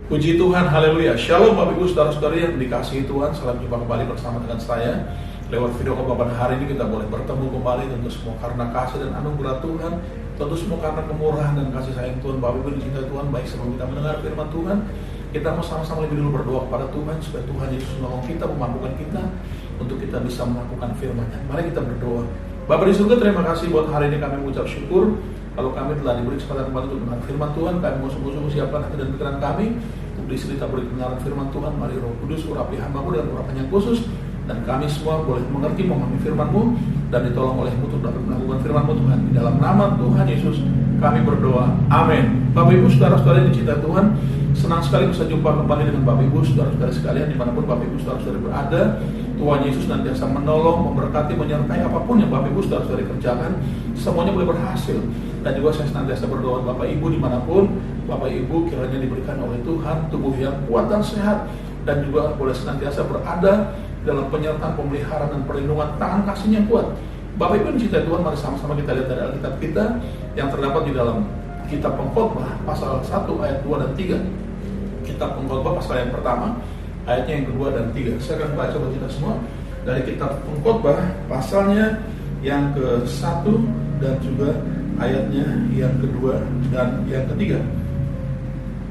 Puji Tuhan, haleluya. Shalom Bapak Ibu Saudara-saudari yang dikasihi Tuhan. Salam jumpa kembali bersama dengan saya. Lewat video call pada hari ini kita boleh bertemu kembali. Tentu semua karena kasih dan anugerah Tuhan. Tentu semua karena kemurahan dan kasih sayang Tuhan. Bapak Ibu dicintai Tuhan. Baik, sebelum kita mendengar firman Tuhan, kita mau sama-sama lebih dulu berdoa kepada Tuhan supaya Tuhan Yesus menolong kita, memampukan kita untuk kita bisa melakukan firman-Nya. Mari kita berdoa. Bapa di surga, terima kasih buat hari ini kami mengucap syukur. Kalau kami telah diberi kesempatan kembali untuk mendengar firman Tuhan, kami mau sungguh-sungguh siapkan hati dan pikiran kami untuk disertai beri kebenaran firman Tuhan. Mari Roh Kudus urapi hamba-Mu dengan urapan yang khusus, dan kami semua boleh mengerti, memahami firman-Mu, dan ditolong oleh-Mu untuk dapat melakukan firman-Mu Tuhan. Di dalam nama Tuhan Yesus kami berdoa, amin. Bapak Ibu saudara-saudari yang dicintai Tuhan, senang sekali bisa jumpa kembali dengan Bapak Ibu saudara-saudari sekalian dimanapun Bapak Ibu saudara-saudari berada. Tuhan Yesus nantiasa menolong, memberkati, menyertai apapun yang Bapak Ibu saudara-saudari kerjakan, semuanya boleh berhasil. Dan juga saya senantiasa berdoa Bapak Ibu dimanapun Bapak Ibu kiranya diberikan oleh Tuhan tubuh yang kuat dan sehat, dan juga boleh senantiasa berada dalam penyertaan, pemeliharaan, dan perlindungan tangan kasih yang kuat. Bapak Ibu dicintai Tuhan, mari sama-sama kita lihat dari Alkitab kita yang terdapat di dalam Kitab Pengkhotbah pasal 1 ayat 2 dan 3. Kitab Pengkhotbah pasal yang pertama, ayatnya yang kedua dan 3. Saya akan baca buat kita semua dari Kitab Pengkhotbah pasalnya yang ke-1 dan juga ayatnya yang kedua dan yang ketiga.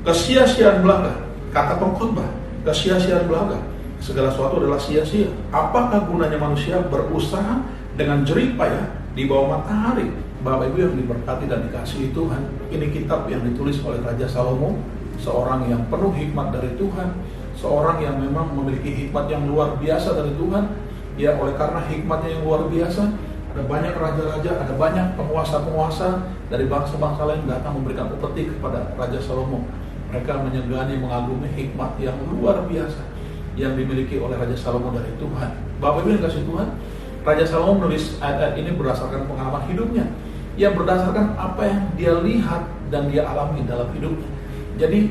Kesia-siaan belaka, kata Pengkhotbah, kesia-siaan belaka, segala sesuatu adalah sia-sia. Apakah gunanya manusia berusaha dengan jerih payah di bawah matahari? Bapak Ibu yang diberkati dan dikasihi Tuhan, ini kitab yang ditulis oleh Raja Salomo, seorang yang penuh hikmat dari Tuhan, seorang yang memang memiliki hikmat yang luar biasa dari Tuhan. Ya, oleh karena hikmatnya yang luar biasa, ada banyak raja-raja, ada banyak penguasa-penguasa dari bangsa-bangsa lain datang memberikan upeti kepada Raja Salomo. Mereka menyegani, mengagumi hikmat yang luar biasa yang dimiliki oleh Raja Salomo dari Tuhan. Bapak Ibu yang kasih Tuhan, Raja Salomo menulis ayat-ayat ini berdasarkan pengalaman hidupnya, yang berdasarkan apa yang dia lihat dan dia alami dalam hidupnya. Jadi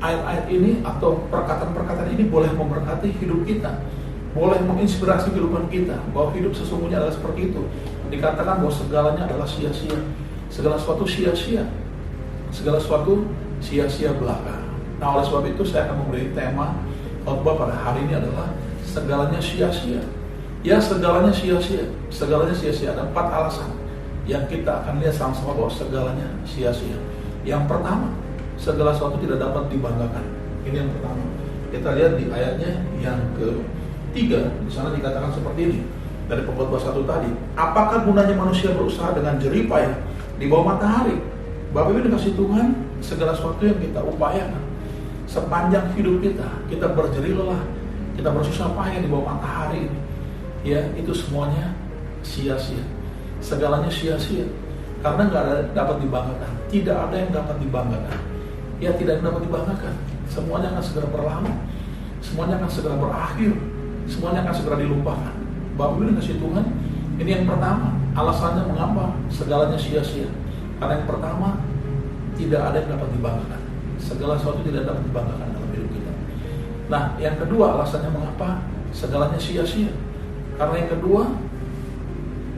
ayat-ayat ini atau perkataan-perkataan ini boleh memberkati hidup kita, boleh menginspirasi kehidupan kita, bahwa hidup sesungguhnya adalah seperti itu. Dikatakan bahwa segalanya adalah sia-sia, segala sesuatu sia-sia, segala sesuatu sia-sia belaka. Nah, oleh sebab itu saya akan memberi tema khotbah pada hari ini adalah segalanya sia-sia. Ya, segalanya sia-sia, segalanya sia-sia. Ada 4 alasan yang kita akan lihat sama-sama bahwa segalanya sia-sia. Yang pertama, segala sesuatu tidak dapat dibanggakan. Ini yang pertama. Kita lihat di ayatnya yang ketiga, di sana dikatakan seperti ini dari Pengkhotbah 1 tadi. Apakah gunanya manusia berusaha dengan jerih payah di bawah matahari? Bapak Ibu dikasih Tuhan, segala sesuatu yang kita upayakan sepanjang hidup kita, kita berjerih lelah, kita bersusah payah di bawah matahari ini, ya, itu semuanya sia-sia. Segalanya sia-sia karena nggak ada dapat dibanggakan. Tidak ada yang dapat dibanggakan. Ya, tidak dapat dibanggakan. Semuanya akan segera berlalu, semuanya akan segera berakhir, semuanya akan segera dilupakan. Bapak Ibu dikasih Tuhan, ini yang pertama, alasannya mengapa segalanya sia-sia. Karena yang pertama, tidak ada yang dapat dibanggakan. Segala sesuatu tidak dapat dibanggakan dalam hidup kita. Nah, yang kedua, alasannya mengapa segalanya sia-sia. Karena yang kedua,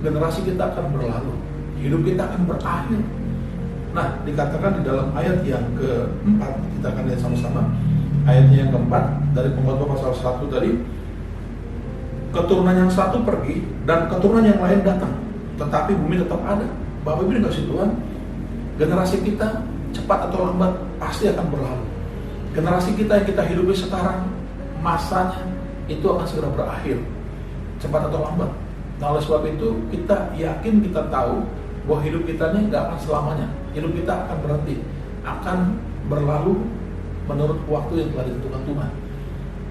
generasi kita akan berlalu, hidup kita akan berakhir. Nah, dikatakan di dalam ayat yang keempat, kita akan lihat sama-sama ayatnya yang keempat dari Pengkhotbah pasal 1 tadi. Keturunan yang satu pergi dan keturunan yang lain datang, tetapi bumi tetap ada. Bapak Ibu dikasih Tuhan, generasi kita cepat atau lambat pasti akan berlalu. Generasi kita yang kita hidupi sekarang, masanya itu akan segera berakhir, cepat atau lambat. Nah, oleh sebab itu kita yakin, kita tahu bahwa hidup kita ini nggak akan selamanya. Hidup kita akan berhenti, akan berlalu menurut waktu yang telah ditentukan Tuhan.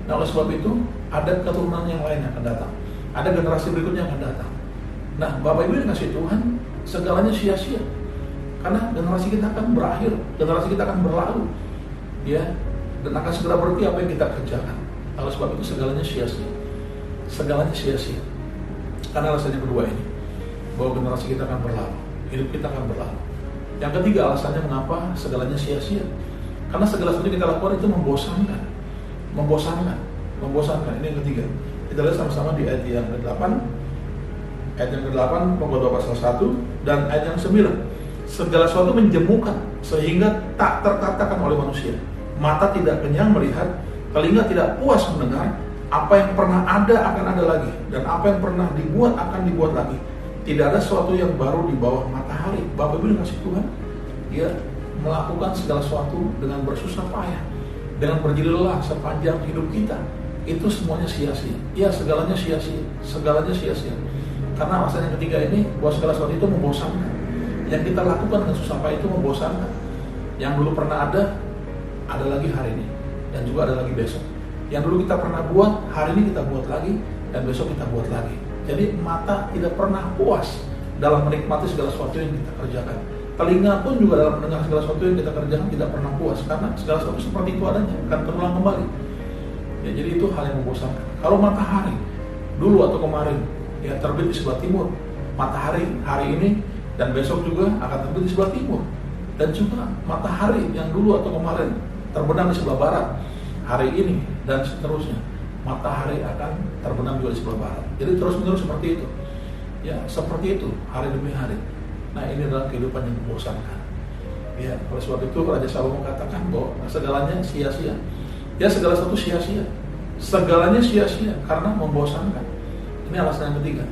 Nah, oleh sebab itu ada keturunan yang lain yang akan datang, ada generasi berikutnya yang akan datang. Nah, Bapak Ibu yang kasih Tuhan, segalanya sia-sia karena generasi kita akan berakhir, generasi kita akan berlalu, ya, dan akan segera berhenti apa yang kita kerjakan. Oleh sebab itu segalanya sia-sia, segalanya sia-sia. Karena alasannya kedua ini, bahwa generasi kita akan berlalu, hidup kita akan berlalu. Yang ketiga, alasannya mengapa segalanya sia-sia. Karena segala sesuatu yang kita lakukan itu membosankan, membosankan, membosankan. Ini yang ketiga. Kita lihat sama-sama di ayat yang ke-8. Ayat yang ke-8, Pengkhotbah pasal 1 dan ayat yang 9. Segala sesuatu menjemukan sehingga tak terkatakan oleh manusia. mata tidak kenyang melihat, telinga tidak puas mendengar, apa yang pernah ada akan ada lagi, dan apa yang pernah dibuat akan dibuat lagi. Tidak ada sesuatu yang baru di bawah matahari. Bapak Ibu dikasih Tuhan, dia melakukan segala sesuatu dengan bersusah payah, dengan berjeri lelah sepanjang hidup kita. Itu semuanya sia-sia. Ya, segalanya sia-sia, segalanya sia-sia. Karena alasan yang ketiga ini, bahwa segala sesuatu itu membosankan. Yang kita lakukan dengan susah payah itu membosankan. Yang dulu pernah ada lagi hari ini, dan juga ada lagi besok. Yang dulu kita pernah buat, hari ini kita buat lagi, dan besok kita buat lagi. Jadi mata tidak pernah puas dalam menikmati segala sesuatu yang kita kerjakan. Telinga pun juga dalam mendengar segala sesuatu yang kita kerjakan tidak pernah puas, karena segala sesuatu seperti itu adanya, akan terulang kembali. Ya, jadi itu hal yang membosankan. Kalau matahari dulu atau kemarin ya terbit di sebelah timur, matahari hari ini dan besok juga akan terbit di sebelah timur. Dan juga matahari yang dulu atau kemarin terbenam di sebelah barat, hari ini dan seterusnya, matahari akan terbenam juga di sebelah barat. Jadi terus-menerus seperti itu. Ya, seperti itu hari demi hari. Nah, ini adalah kehidupan yang membosankan. Ya, oleh sebab itu Raja Salomo katakan bahwa segalanya sia-sia. Ya, segala sesuatu sia-sia. Segalanya sia-sia karena membosankan. Ini alasan yang ketiga.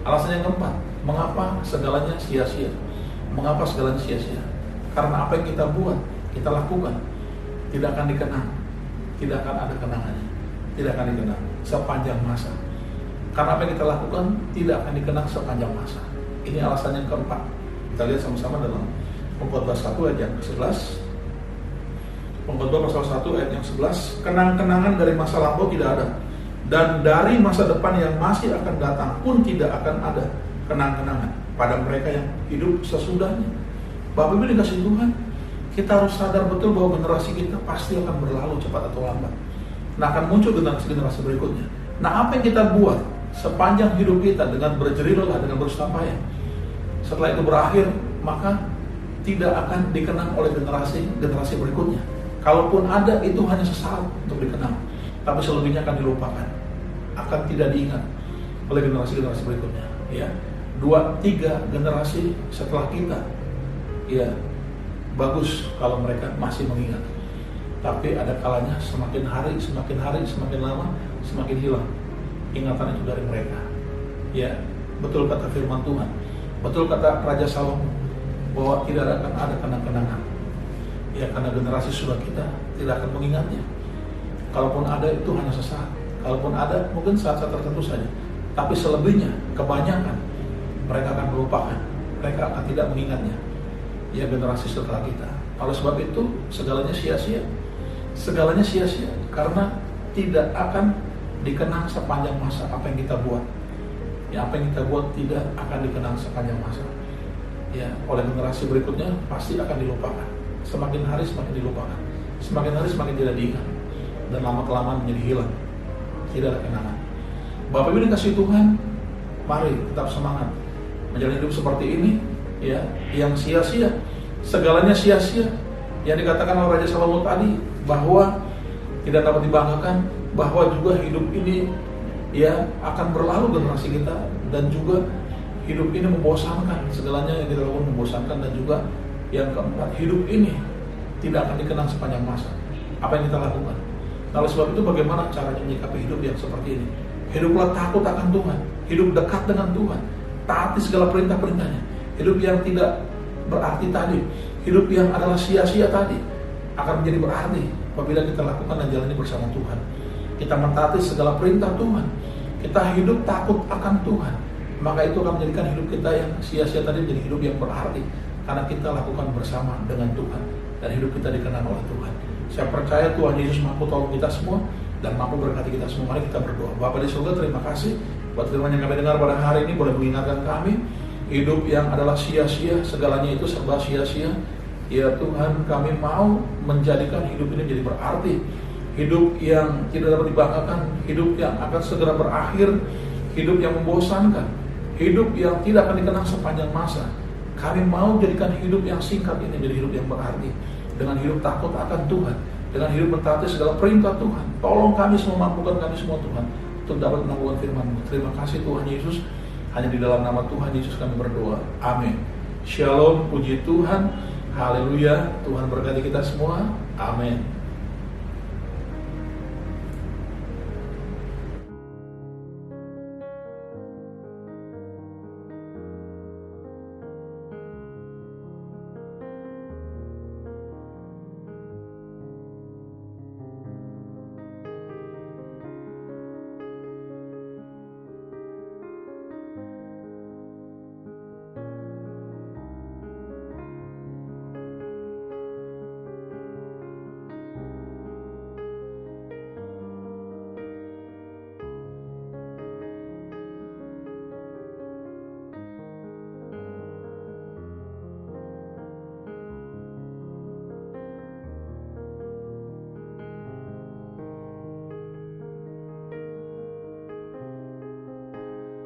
Alasan yang keempat, mengapa segalanya sia-sia? Mengapa segalanya sia-sia? Karena apa yang kita buat, kita lakukan, tidak akan dikenang. Tidak akan ada kenangannya. Tidak akan dikenang sepanjang masa. Karena apa yang kita lakukan tidak akan dikenang sepanjang masa. Ini alasan yang keempat. Kita lihat sama-sama dalam Pengkhotbah 1 ayat yang ke-11. Pengkhotbah pasal 1 ayat yang 11. Kenang-kenangan dari masa lampau tidak ada, dan dari masa depan yang masih akan datang pun tidak akan ada kenang-kenangan pada mereka yang hidup sesudahnya. Bapak Ibu dikasih Tuhan, kita harus sadar betul bahwa generasi kita pasti akan berlalu cepat atau lambat. Nah, akan muncul generasi berikutnya. Nah, apa yang kita buat sepanjang hidup kita dengan berjeri lelah, dengan bersusah payah, setelah itu berakhir, maka tidak akan dikenang oleh generasi berikutnya. Kalaupun ada, itu hanya sesaat untuk dikenang, tapi selebihnya akan dilupakan, akan tidak diingat oleh generasi-generasi berikutnya. Ya, 2-3 generasi setelah kita, ya bagus kalau mereka masih mengingat. Tapi ada kalanya semakin hari, semakin lama, semakin hilang ingatan itu dari mereka. Ya, betul kata firman Tuhan, betul kata Raja Salomo, bahwa tidak akan ada kenang-kenangan. Ya, karena generasi sudah kita tidak akan mengingatnya. Kalaupun ada, itu hanya sesaat. Kalaupun ada, mungkin saat-saat tertentu saja. Tapi selebihnya, kebanyakan, mereka akan melupakan. Mereka akan tidak mengingatnya. Ya, generasi setelah kita. Oleh sebab itu, segalanya sia-sia. Segalanya sia-sia karena tidak akan dikenang sepanjang masa apa yang kita buat. Ya, apa yang kita buat tidak akan dikenang sepanjang masa. Ya, oleh generasi berikutnya pasti akan dilupakan. Semakin hari semakin dilupakan. Semakin hari semakin tidak diingat. Dan lama-kelamaan menjadi hilang. Tidak ada kenangan. Bapak Ibu dikasih Tuhan, mari tetap semangat menjalani hidup seperti ini, ya, yang sia-sia. Segalanya sia-sia. Yang dikatakan oleh Raja Salomo tadi, bahwa tidak dapat dibanggakan, bahwa juga hidup ini ya akan berlalu generasi kita, dan juga hidup ini membosankan. Segalanya yang kita lakukan membosankan. Dan juga yang keempat, hidup ini tidak akan dikenang sepanjang masa apa yang kita lakukan. Nah, oleh sebab itu bagaimana caranya menyikapi hidup yang seperti ini? Hiduplah takut akan Tuhan, hidup dekat dengan Tuhan, taati segala perintah-perintahnya. Hidup yang tidak berarti tadi, hidup yang adalah sia-sia tadi, akan menjadi berarti apabila kita lakukan dan jalani bersama Tuhan. Kita mentaati segala perintah Tuhan, kita hidup takut akan Tuhan, maka itu akan menjadikan hidup kita yang sia-sia tadi menjadi hidup yang berarti, karena kita lakukan bersama dengan Tuhan, dan hidup kita dikenal oleh Tuhan. Saya percaya Tuhan Yesus mampu tolong kita semua, dan mampu berkati kita semua. Mari kita berdoa. Bapa di surga, terima kasih buat firman yang kami dengar pada hari ini, boleh mengingatkan kami hidup yang adalah sia-sia, segalanya itu serba sia-sia. Ya Tuhan, kami mau menjadikan hidup ini menjadi berarti, hidup yang tidak dapat dibanggakan, hidup yang akan segera berakhir, hidup yang membosankan, hidup yang tidak akan dikenang sepanjang masa. Kami mau jadikan hidup yang singkat ini menjadi hidup yang berarti, dengan hidup takut akan Tuhan, dengan hidup mentaati segala perintah Tuhan. Tolong kami semua, mampukan kami semua Tuhan, untuk dapat melakukan firman-Mu. Terima kasih Tuhan Yesus. Hanya di dalam nama Tuhan Yesus kami berdoa. Amin. Shalom, puji Tuhan. Haleluya. Tuhan berkati kita semua. Amin.